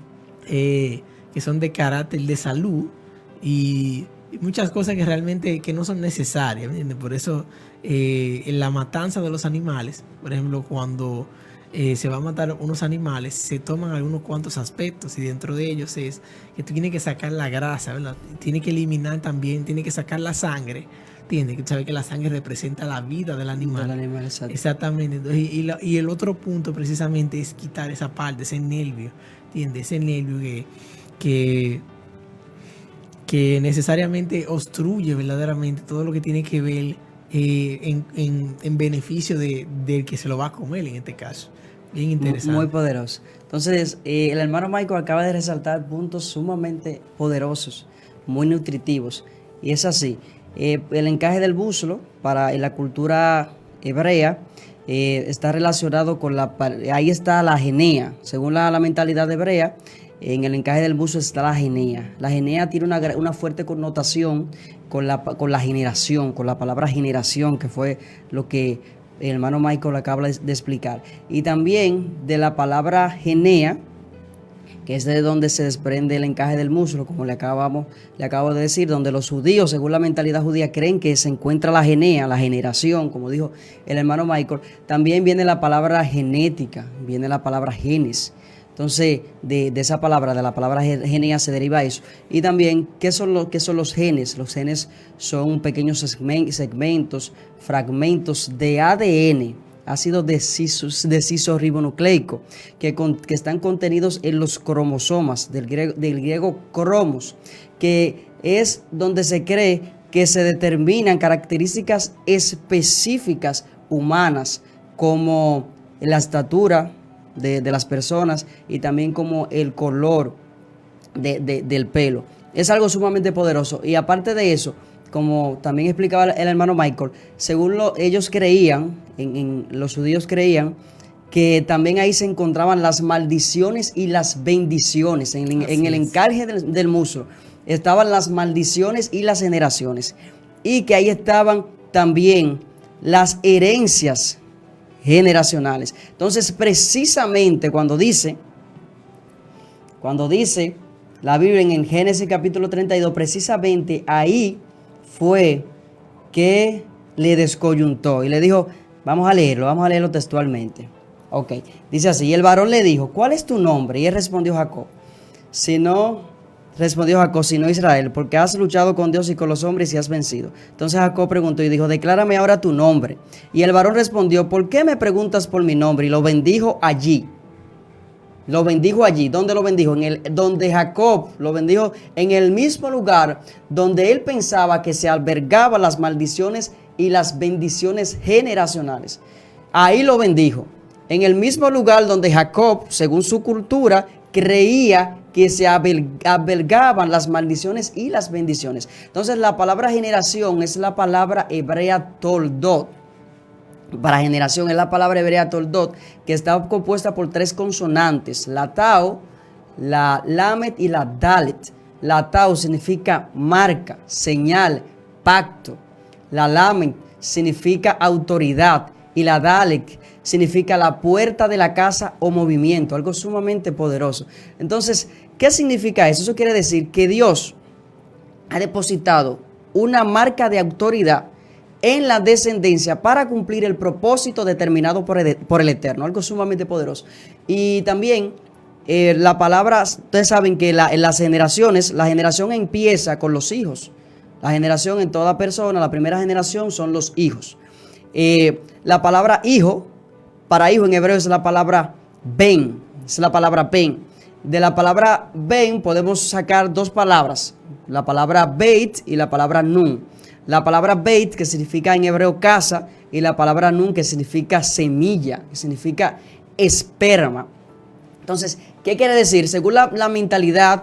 de carácter de salud y muchas cosas que realmente que no son necesarias, ¿entiendes? Por eso en la matanza de los animales, por ejemplo, cuando se va a matar unos animales, se toman algunos cuantos aspectos y dentro de ellos es que tú tienes que sacar la grasa, ¿verdad? Tienes que eliminar también, tienes que sacar la sangre. Tienes que saber que la sangre representa la vida del animal. Exactamente. Entonces, y el otro punto precisamente es quitar esa parte, ese nervio, ¿entiendes? Ese nervio que necesariamente obstruye verdaderamente todo lo que tiene que ver en beneficio del que se lo va a comer en este caso. Bien interesante. Muy poderoso. Entonces, el hermano Michael acaba de resaltar puntos sumamente poderosos, muy nutritivos. Y es así. El encaje del muslo en la cultura hebrea está relacionado con ahí está la genea, según la mentalidad hebrea, en el encaje del muslo está la genea. La genea tiene una fuerte connotación con la generación, con la palabra generación, que fue lo que el hermano Michael acaba de explicar. Y también de la palabra genea, que es de donde se desprende el encaje del muslo, como le acabo de decir, donde los judíos, según la mentalidad judía, creen que se encuentra la genea, la generación, como dijo el hermano Michael. También viene la palabra genética, viene la palabra genes. Entonces, de esa palabra, de la palabra genea, se deriva eso. Y también, ¿qué son los genes? Los genes son pequeños segmentos, fragmentos de ADN, ácido desoxirribonucleico, que están contenidos en los cromosomas, del griego cromos, que es donde se cree que se determinan características específicas humanas, como la estatura de las personas y también como el color del pelo. Es algo sumamente poderoso. Y aparte de eso, como también explicaba el hermano Michael, según ellos creían, los judíos creían, que también ahí se encontraban las maldiciones y las bendiciones. En el encaje del muslo estaban las maldiciones y las generaciones. Y que ahí estaban también las herencias generacionales. Entonces, precisamente cuando dice la Biblia en Génesis capítulo 32, precisamente ahí fue que le descoyuntó y le dijo, vamos a leerlo textualmente. Ok, dice así: y el varón le dijo, ¿cuál es tu nombre? Y él respondió Jacob. Respondió Jacob, sino Israel, porque has luchado con Dios y con los hombres y has vencido. Entonces Jacob preguntó y dijo, declárame ahora tu nombre. Y el varón respondió, ¿por qué me preguntas por mi nombre? Y lo bendijo allí. ¿Dónde lo bendijo? Donde Jacob lo bendijo, en el mismo lugar donde él pensaba que se albergaban las maldiciones y las bendiciones generacionales. Ahí lo bendijo. En el mismo lugar donde Jacob, según su cultura, creía que se albergaban las maldiciones y las bendiciones. Entonces, la palabra generación es la palabra hebrea toldot. Para generación es la palabra hebrea toldot, que está compuesta por 3 consonantes: la tau, la lamet y la dalet. La tau significa marca, señal, pacto. La lamet significa autoridad y la dalet significa la puerta de la casa o movimiento, algo sumamente poderoso. Entonces, ¿qué significa eso? Eso quiere decir que Dios ha depositado una marca de autoridad en la descendencia para cumplir el propósito determinado por el Eterno, algo sumamente poderoso. Y también la palabra, ustedes saben que en las generaciones, la generación empieza con los hijos. La generación en toda persona, la primera generación son los hijos. La palabra hijo, para hijo en hebreo es la palabra ben, es la palabra ben. De la palabra ben podemos sacar 2 palabras, la palabra beit y la palabra nun. La palabra beit, que significa en hebreo casa, y la palabra nun, que significa semilla, que significa esperma. Entonces, ¿qué quiere decir? Según la mentalidad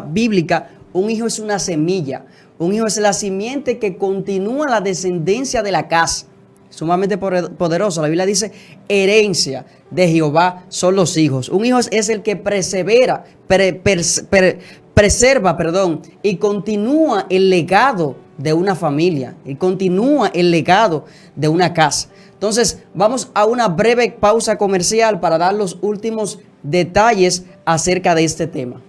bíblica, un hijo es una semilla. Un hijo es la simiente que continúa la descendencia de la casa. Sumamente poderoso. La Biblia dice, herencia de Jehová son los hijos. Un hijo es el que preserva, y continúa el legado de una familia, y continúa el legado de una casa. Entonces, vamos a una breve pausa comercial para dar los últimos detalles acerca de este tema.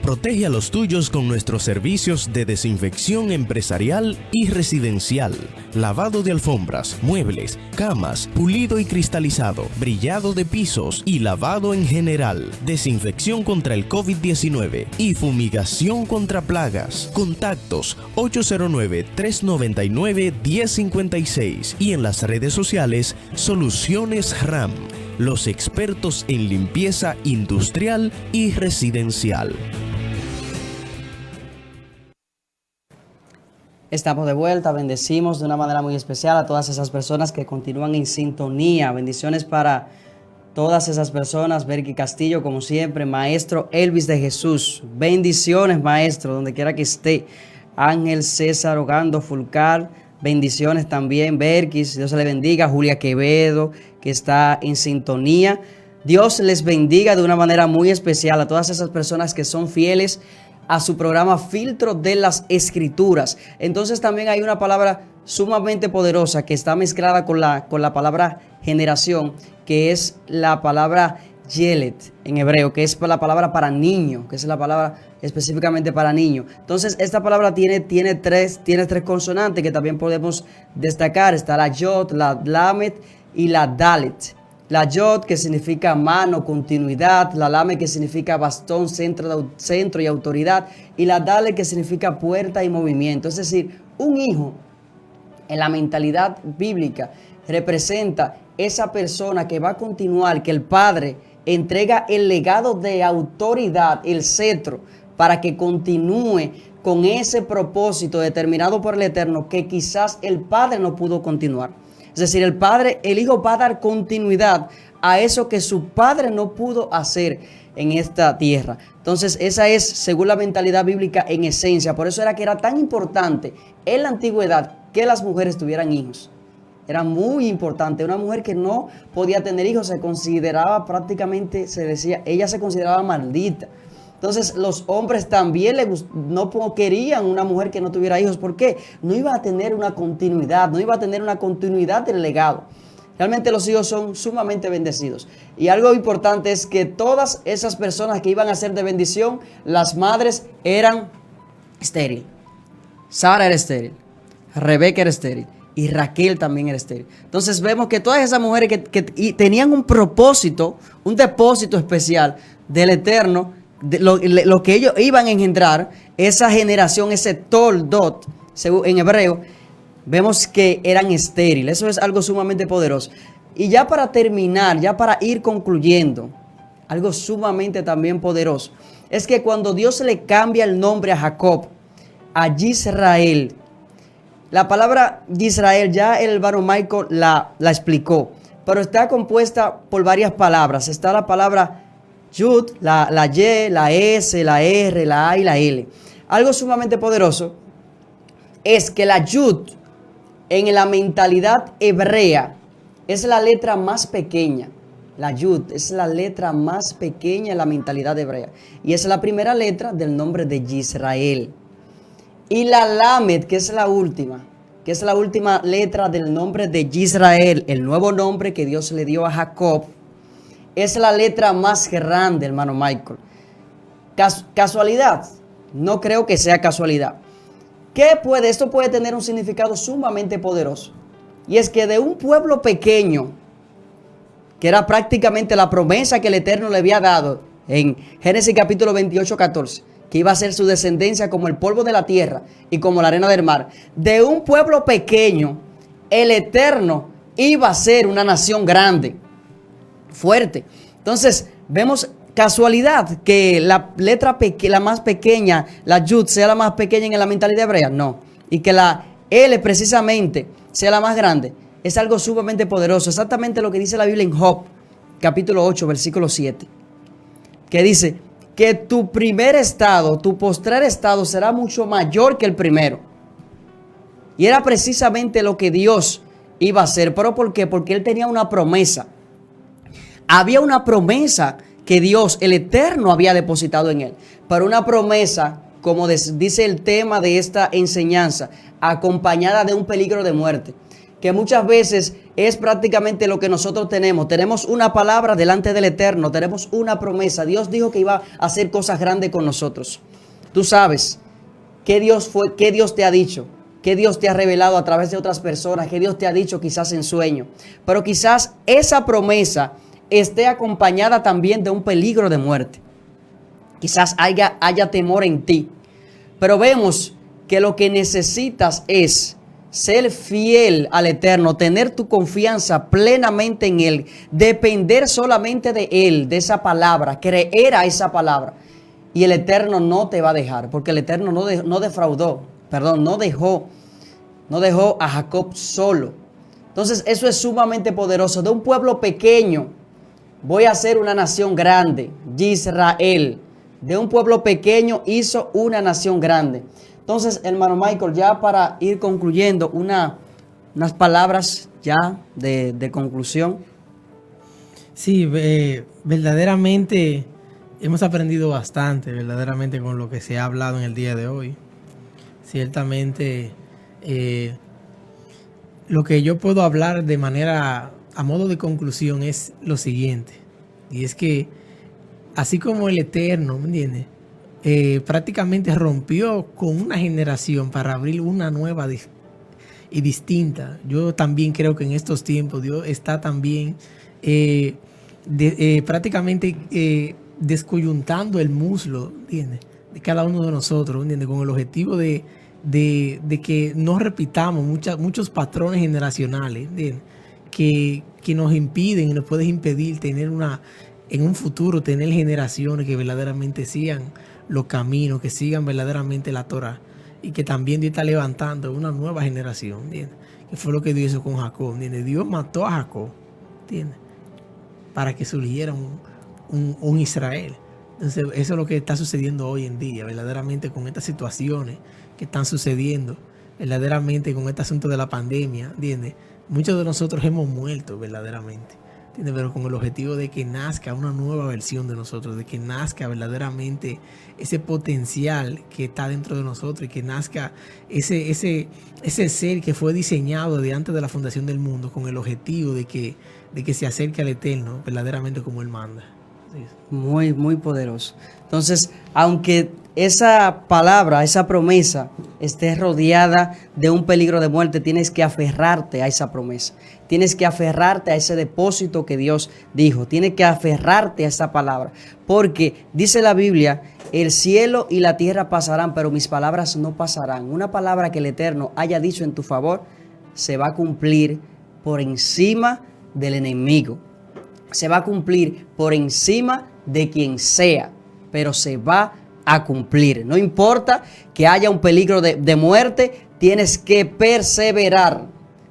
Protege a los tuyos con nuestros servicios de desinfección empresarial y residencial, lavado de alfombras, muebles, camas, pulido y cristalizado, brillado de pisos y lavado en general, desinfección contra el COVID-19 y fumigación contra plagas. Contactos 809-399-1056 y en las redes sociales Soluciones RAM, los expertos en limpieza industrial y residencial. Estamos de vuelta, bendecimos de una manera muy especial a todas esas personas que continúan en sintonía. Bendiciones para todas esas personas. Berky Castillo, como siempre, maestro Elvis de Jesús. Bendiciones, maestro, donde quiera que esté. Ángel César Ogando Fulcar, bendiciones también, Berkis, Dios le bendiga, Julia Quevedo, que está en sintonía. Dios les bendiga de una manera muy especial a todas esas personas que son fieles a su programa Filtro de las Escrituras. Entonces también hay una palabra sumamente poderosa que está mezclada con la palabra generación, que es la palabra Yelet en hebreo, que es la palabra para niño, que es la palabra específicamente para niño. Entonces esta palabra tiene tres consonantes que también podemos destacar. Está la Yod, la Lamet y la Dalet. La Yod, que significa mano, continuidad; la Lamet, que significa bastón, centro y autoridad; y la Dalet, que significa puerta y movimiento. Es decir, un hijo en la mentalidad bíblica representa esa persona que va a continuar, que el padre entrega el legado de autoridad, el cetro, para que continúe con ese propósito determinado por el Eterno que quizás el padre no pudo continuar. Es decir, el hijo va a dar continuidad a eso que su padre no pudo hacer en esta tierra. Entonces, esa es, según la mentalidad bíblica, en esencia. Por eso era que era tan importante en la antigüedad que las mujeres tuvieran hijos. Era muy importante. Una mujer que no podía tener hijos se consideraba prácticamente, se decía, ella se consideraba maldita. Entonces los hombres también no querían una mujer que no tuviera hijos. ¿Por qué? No iba a tener una continuidad, no iba a tener una continuidad del legado. Realmente los hijos son sumamente bendecidos. Y algo importante es que todas esas personas que iban a ser de bendición, las madres eran estériles. Sara era estéril, Rebeca era estéril y Raquel también era estéril. Entonces vemos que todas esas mujeres que tenían un propósito, un depósito especial del Eterno, lo que ellos iban a engendrar, esa generación, ese toldot, en hebreo, vemos que eran estériles. Eso es algo sumamente poderoso. Y ya para terminar, ya para ir concluyendo, algo sumamente también poderoso, es que cuando Dios le cambia el nombre a Jacob, a Yisrael, la palabra Yisrael, ya el hermano Michael la explicó, pero está compuesta por varias palabras. Está la palabra Yud, la Y, la S, la R, la A y la L. Algo sumamente poderoso es que la Yud en la mentalidad hebrea es la letra más pequeña. La Yud es la letra más pequeña en la mentalidad hebrea. Y es la primera letra del nombre de Yisrael. Y la Lamed, que es la última letra del nombre de Yisrael, el nuevo nombre que Dios le dio a Jacob, es la letra más grande, hermano Michael. ¿Casualidad? No creo que sea casualidad. Esto puede tener un significado sumamente poderoso. Y es que de un pueblo pequeño, que era prácticamente la promesa que el Eterno le había dado en Génesis capítulo 28, 14, que iba a ser su descendencia como el polvo de la tierra y como la arena del mar. De un pueblo pequeño, el Eterno iba a ser una nación grande, fuerte. Entonces, vemos casualidad que la letra la más pequeña, la Yud, sea la más pequeña en la mentalidad hebrea. No. Y que la L precisamente sea la más grande. Es algo sumamente poderoso. Exactamente lo que dice la Biblia en Job, capítulo 8, versículo 7. Que dice que tu primer estado, tu postrer estado será mucho mayor que el primero. Y era precisamente lo que Dios iba a hacer. ¿Pero por qué? Porque Él tenía una promesa. Había una promesa que Dios, el Eterno, había depositado en Él. Pero una promesa, como dice el tema de esta enseñanza, acompañada de un peligro de muerte. Que muchas veces es prácticamente lo que nosotros tenemos. Tenemos una palabra delante del Eterno, tenemos una promesa. Dios dijo que iba a hacer cosas grandes con nosotros. Tú sabes qué Dios te ha dicho, qué Dios te ha revelado a través de otras personas, qué Dios te ha dicho quizás en sueño. Pero quizás esa promesa esté acompañada también de un peligro de muerte. Quizás haya temor en ti. Pero vemos que lo que necesitas es ser fiel al Eterno, tener tu confianza plenamente en Él, depender solamente de Él, de esa palabra, creer a esa palabra. Y el Eterno no te va a dejar, porque el Eterno no dejó a Jacob solo. Entonces eso es sumamente poderoso. De un pueblo pequeño voy a hacer una nación grande, Yisrael. De un pueblo pequeño hizo una nación grande. Entonces, hermano Michael, ya para ir concluyendo, unas palabras ya de conclusión. Sí, verdaderamente hemos aprendido bastante, verdaderamente con lo que se ha hablado en el día de hoy. Ciertamente, lo que yo puedo hablar de manera, a modo de conclusión, es lo siguiente. Y es que, así como el Eterno, ¿me entiendes? Prácticamente rompió con una generación para abrir una nueva y distinta. Yo también creo que en estos tiempos Dios está también prácticamente descoyuntando el muslo, ¿entiendes? De cada uno de nosotros, ¿entiendes? Con el objetivo de que no repitamos muchos patrones generacionales, ¿entiendes? Que nos impiden y nos pueden impedir tener en un futuro tener generaciones que verdaderamente sigan los caminos, que sigan verdaderamente la Torah, y que también Dios está levantando una nueva generación, ¿entiendes? Que fue lo que Dios hizo con Jacob, ¿entiendes? Dios mató a Jacob, ¿entiendes? Para que surgiera un Israel. Entonces, eso es lo que está sucediendo hoy en día, verdaderamente con estas situaciones que están sucediendo, verdaderamente con este asunto de la pandemia, ¿entiendes? Muchos de nosotros hemos muerto verdaderamente, ¿entiendes? Pero con el objetivo de que nazca una nueva versión de nosotros, de que nazca verdaderamente ese potencial que está dentro de nosotros y que nazca ese ser que fue diseñado de antes de la fundación del mundo con el objetivo de que se acerque al Eterno verdaderamente como Él manda. Sí. Muy, muy poderoso. Entonces, aunque esa palabra, esa promesa esté rodeada de un peligro de muerte, tienes que aferrarte a esa promesa. Tienes que aferrarte a ese depósito que Dios dijo. Tienes que aferrarte a esa palabra. Porque dice la Biblia, el cielo y la tierra pasarán, pero mis palabras no pasarán. Una palabra que el Eterno haya dicho en tu favor se va a cumplir por encima del enemigo. Se va a cumplir por encima de quien sea, pero se va a cumplir. No importa que haya un peligro de muerte, tienes que perseverar,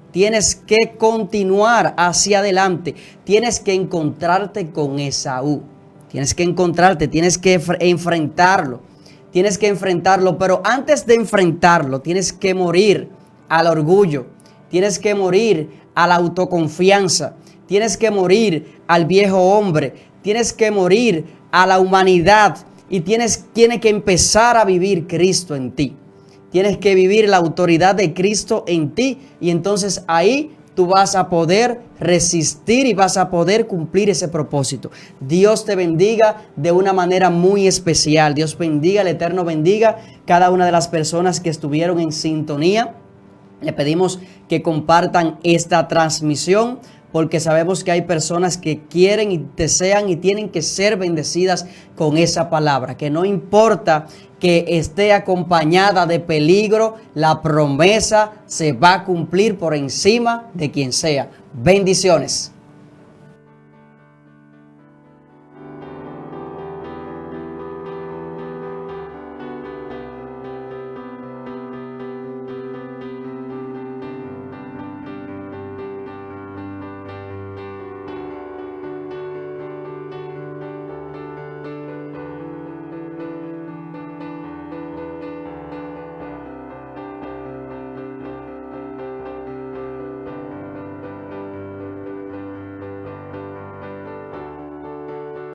tienes que continuar hacia adelante, tienes que encontrarte con Esaú, tienes que encontrarte, tienes que enfrentarlo, pero antes de enfrentarlo, tienes que morir al orgullo, tienes que morir a la autoconfianza, tienes que morir al viejo hombre, tienes que morir a la humanidad y tienes que empezar a vivir Cristo en ti. Tienes que vivir la autoridad de Cristo en ti y entonces ahí tú vas a poder resistir y vas a poder cumplir ese propósito. Dios te bendiga de una manera muy especial. Dios bendiga, el Eterno bendiga cada una de las personas que estuvieron en sintonía. Le pedimos que compartan esta transmisión, porque sabemos que hay personas que quieren y desean y tienen que ser bendecidas con esa palabra. Que no importa que esté acompañada de peligro, la promesa se va a cumplir por encima de quien sea. Bendiciones.